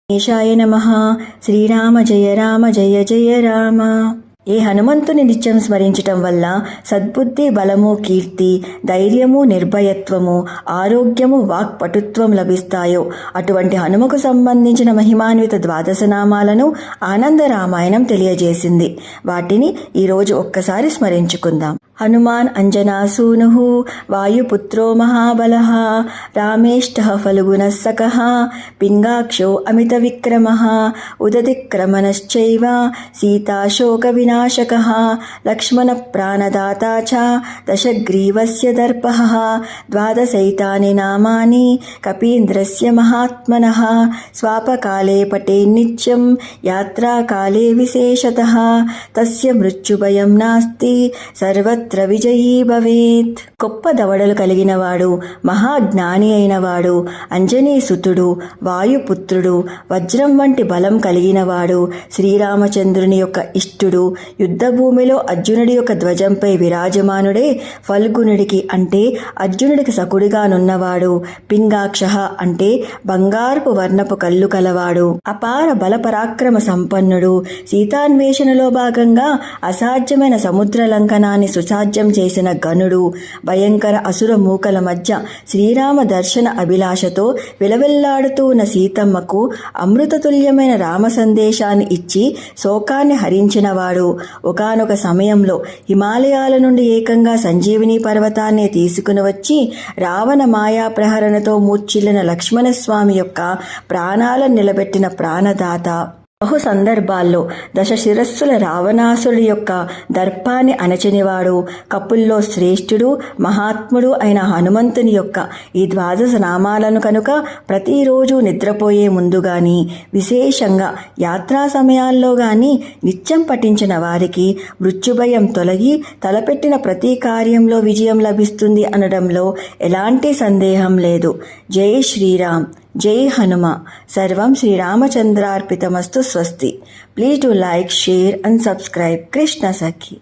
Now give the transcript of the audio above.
గణేశాయ నమః. శ్రీరామ జయ రామ జయ జయ రామ. ఈ హనుమంతుని నిత్యం స్మరించటం వల్ల సద్బుద్ధి, బలము, కీర్తి, ధైర్యము, నిర్భయత్వము, ఆరోగ్యము, వాక్పటుత్వం లభిస్తాయో అటువంటి హనుమకు సంబంధించిన మహిమాన్విత ద్వాదశ నామాలను ఆనంద రామాయణం తెలియజేసింది. వాటిని ఈరోజు ఒక్కసారి స్మరించుకుందాం. హనుమాన్ అంజనాసూను వాయుపుత్రో మహాబలః రామేష్టః ఫల్గుణః సఖః పింగాక్షో అమిత విక్రమః ఉదతిక్రమణశ్చైవ సీతాశోక వినాశకః లక్ష్మణ ప్రాణదాతా చ దశగ్రీవస్య దర్పః ద్వాదశైతాని నామాని కపీంద్రస్య మహాత్మనః స్వాపకాలే పఠేన్నిత్యం యాత్రాకాలే విశేషతః తస్య మృత్యుభయం నాస్తి సర్వత్ర విజయీ భవేత్. గొప్ప దవడలు కలిగినవాడు, మహాజ్ఞాని అయినవాడు, అంజనీసుతుడు, వాయుపుత్రుడు, వజ్రం వంటి బలం కలిగినవాడు, శ్రీరామచంద్రుని యొక్క ఇష్టుడు, యుద్ధభూమిలో అర్జునుడి యొక్క ధ్వజంపై విరాజమానుడే ఫల్గునుడికి అంటే అర్జునుడికి సకుడిగానున్నవాడు, పింగాక్ష అంటే బంగారపు వర్ణపు కళ్ళు కలవాడు, అపార బల పరాక్రమ సంపన్నుడు, సీతాన్వేషణలో భాగంగా అసాధ్యమైన సముద్ర లంకనాన్ని సుసాధ్యం చేసిన గనుడు, భయంకర అసుర మూకల మధ్య శ్రీరామ దర్శన అభిలాషతో విలవిల్లాడుతూ ఉన్న సీతమ్మకు అమృతతుల్యమైన రామ సందేశాన్ని ఇచ్చి శోకాన్ని హరించినవాడు, ఒకానొక సమయంలో హిమాలయాల నుండి ఏకంగా సంజీవిని పర్వతాన్ని తీసుకుని వచ్చి రావణ మాయా ప్రహరణతో మూర్ఛిల్లిన లక్ష్మణస్వామి యొక్క ప్రాణాలను నిలబెట్టిన ప్రాణదాత. బహు సందర్భాల్లో దశ శిరస్సుల రావణాసురుడి యొక్క దర్పాన్ని అణచినవాడు, కపుల్లో శ్రేష్ఠుడు, మహాత్ముడు అయిన హనుమంతుని యొక్క ఈ ద్వాదశ నామాలను కనుక ప్రతిరోజు నిద్రపోయే ముందు గాని, విశేషంగా యాత్రా సమయాల్లో గాని నిత్యం పఠించిన వారికి మృత్యుభయం తొలగి తలపెట్టిన ప్రతి కార్యంలో విజయం లభిస్తుంది అనడంలో ఎలాంటి సందేహం లేదు. జై శ్రీరామ్, జై హనుమ. సర్వం శ్రీరామచంద్రార్పితమస్తు. స్వస్తి. Please do like, share and subscribe. Krishna Sakhi.